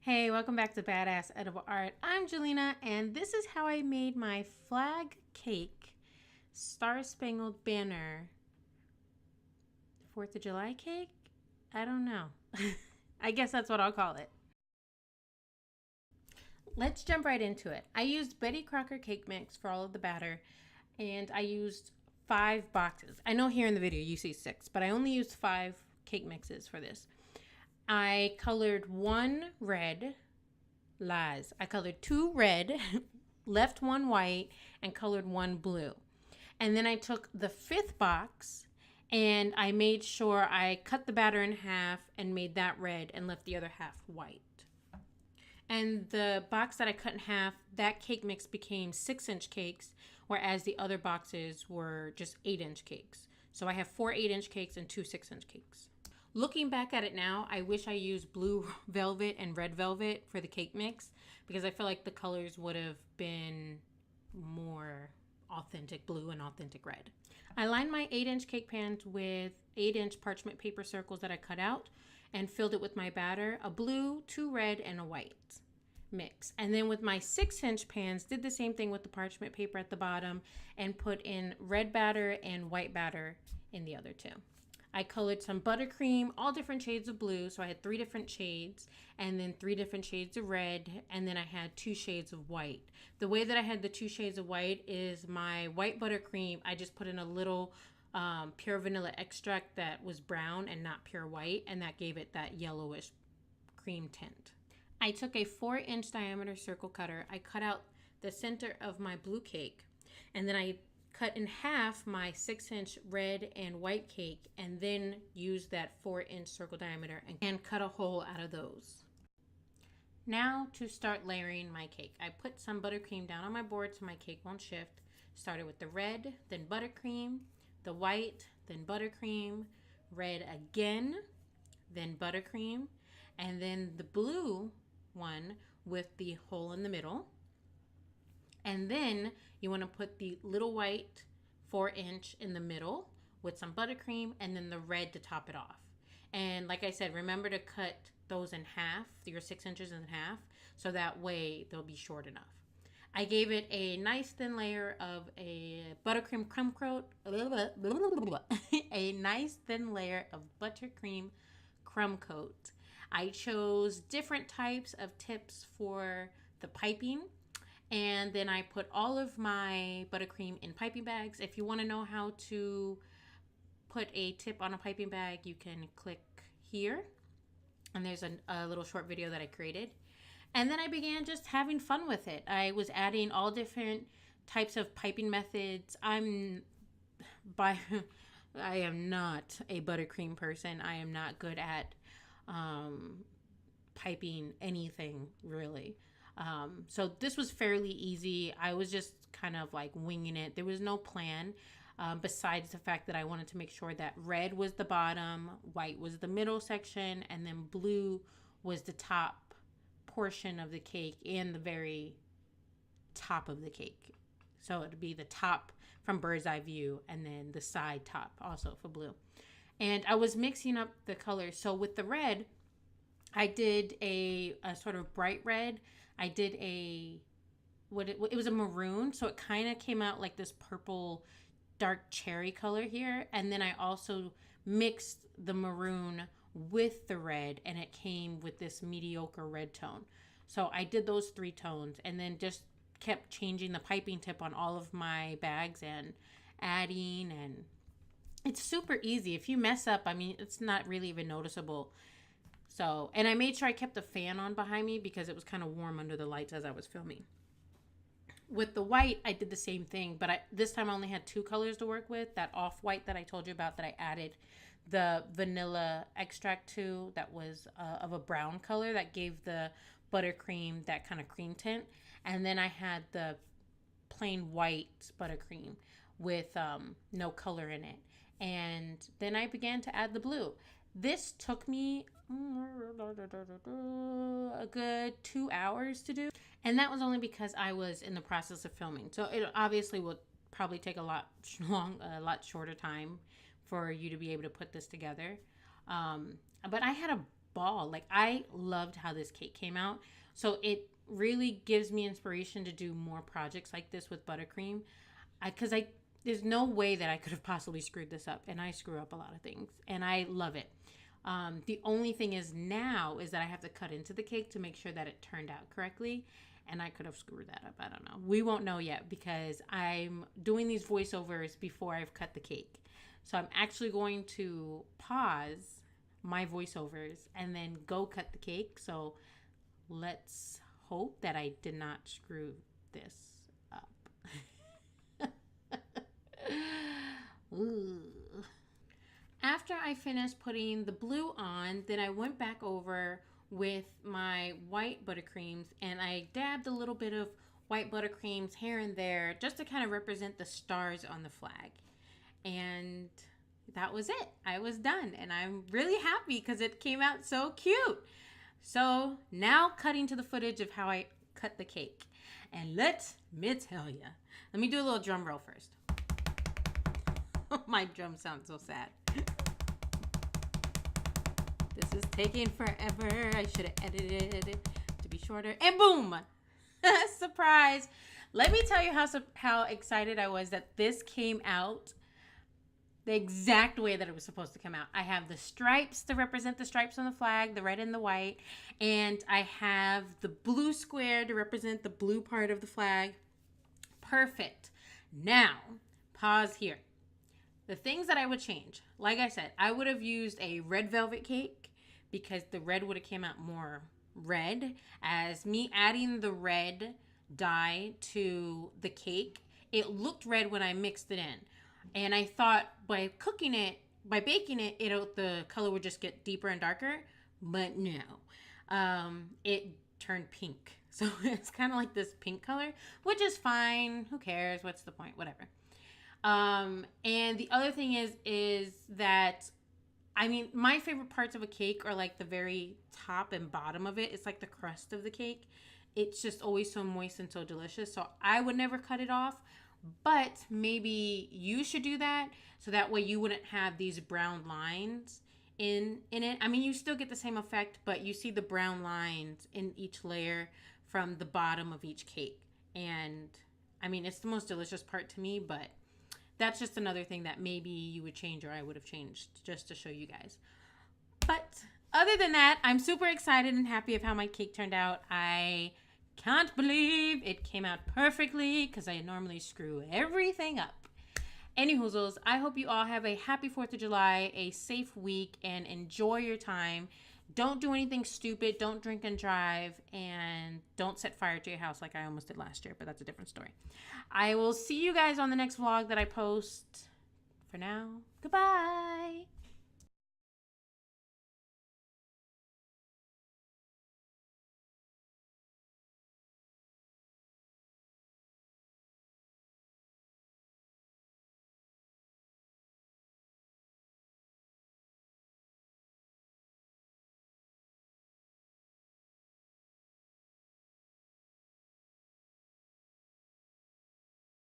Hey, welcome back to Badass Edible Art. I'm Jelena, and this is how I made my flag cake Star Spangled Banner 4th of July cake? I don't know. I guess that's what I'll call it. Let's jump right into it. I used Betty Crocker cake mix for all of the batter, and I used 5 boxes. I know here in the video you see 6, but I only used 5 cake mixes for this. I colored 1 red. Lies. I colored 2 red, left 1 white, and colored 1 blue. And then I took the 5th box and I made sure I cut the batter in half and made that red and left the other half white. And the box that I cut in half, that cake mix became 6-inch cakes, whereas the other boxes were just 8-inch cakes. So I have 4 8-inch cakes and 2 6-inch cakes. Looking back at it now, I wish I used blue velvet and red velvet for the cake mix because I feel like the colors would have been more authentic blue and authentic red. I lined my 8-inch cake pans with 8-inch parchment paper circles that I cut out and filled it with my batter, a blue, 2 red, and a white mix. And then with my 6-inch pans, did the same thing with the parchment paper at the bottom and put in red batter and white batter in the other 2. I colored some buttercream, all different shades of blue. So I had 3 different shades and then 3 different shades of red. And then I had 2 shades of white. The way that I had the 2 shades of white is my white buttercream. I just put in a little pure vanilla extract that was brown and not pure white. And that gave it that yellowish cream tint. I took a 4-inch diameter circle cutter. I cut out the center of my blue cake. And then I cut in half my 6-inch red and white cake and then use that 4-inch circle diameter and cut a hole out of those. Now to start layering my cake. I put some buttercream down on my board so my cake won't shift. Started with the red, then buttercream, the white, then buttercream, red again, then buttercream, and then the blue one with the hole in the middle. And then you want to put the little white 4-inch in the middle with some buttercream and then the red to top it off. And like I said, remember to cut those in half, your 6 inches in half, so that way they'll be short enough. I gave it a nice thin layer of a buttercream crumb coat, a nice thin layer of buttercream crumb coat. I chose different types of tips for the piping. And then I put all of my buttercream in piping bags. If you want to know how to put a tip on a piping bag, you can click here. And there's a little short video that I created. And then I began just having fun with it. I was adding all different types of piping methods. I am not a buttercream person. I am not good at piping anything, really. So this was fairly easy. I was just kind of like winging it. There was no plan besides the fact that I wanted to make sure that red was the bottom, white was the middle section, and then blue was the top portion of the cake and the very top of the cake. So it'd be the top from bird's eye view and then the side top also for blue. And I was mixing up the colors. So with the red, I did a sort of bright red. I did it was a maroon, so it kind of came out like this purple dark cherry color here. And then I also mixed the maroon with the red and it came with this mediocre red tone. So I did those 3 tones and then just kept changing the piping tip on all of my bags and adding, and it's super easy. If you mess up, I mean, it's not really even noticeable. So, and I made sure I kept the fan on behind me because it was kind of warm under the lights as I was filming. With the white, I did the same thing, but this time I only had 2 colors to work with. That off-white that I told you about that I added the vanilla extract to, that was of a brown color that gave the buttercream that kind of cream tint. And then I had the plain white buttercream with no color in it. And then I began to add the blue. This took me a good 2 hours to do. And that was only because I was in the process of filming. So it obviously will probably take a lot shorter time for you to be able to put this together. But I had a ball. Like, I loved how this cake came out. So it really gives me inspiration to do more projects like this with buttercream. Because there's no way that I could have possibly screwed this up. And I screw up a lot of things. And I love it. The only thing is now is that I have to cut into the cake to make sure that it turned out correctly. And I could have screwed that up. I don't know. We won't know yet because I'm doing these voiceovers before I've cut the cake. So I'm actually going to pause my voiceovers and then go cut the cake. So let's hope that I did not screw this up. Ooh. After I finished putting the blue on, then I went back over with my white buttercreams and I dabbed a little bit of white buttercreams here and there just to kind of represent the stars on the flag. And that was it. I was done and I'm really happy because it came out so cute. So now cutting to the footage of how I cut the cake. And let me tell you. Let me do a little drum roll first. My drum sounds so sad. This is taking forever. I should have edited it to be shorter. And boom! Surprise! Let me tell you how excited I was that this came out the exact way that it was supposed to come out. I have the stripes to represent the stripes on the flag, the red and the white. And I have the blue square to represent the blue part of the flag. Perfect. Now, pause here. The things that I would change, like I said, I would have used a red velvet cake because the red would have came out more red. As me adding the red dye to the cake, it looked red when I mixed it in. And I thought by baking it, the color would just get deeper and darker. But no, it turned pink. So it's kind of like this pink color, which is fine. Who cares? What's the point? Whatever. And the other thing is that, I mean, my favorite parts of a cake are like the very top and bottom of it. It's like the crust of the cake. It's just always so moist and so delicious. So I would never cut it off, but maybe you should do that. So that way you wouldn't have these brown lines in it. I mean, you still get the same effect, but you see the brown lines in each layer from the bottom of each cake. And I mean, it's the most delicious part to me, but that's just another thing that maybe you would change or I would have changed just to show you guys. But other than that, I'm super excited and happy of how my cake turned out. I can't believe it came out perfectly because I normally screw everything up. Anyhoozles, I hope you all have a happy 4th of July, a safe week, and enjoy your time. Don't do anything stupid. Don't drink and drive. And don't set fire to your house like I almost did last year. But that's a different story. I will see you guys on the next vlog that I post. For now, goodbye.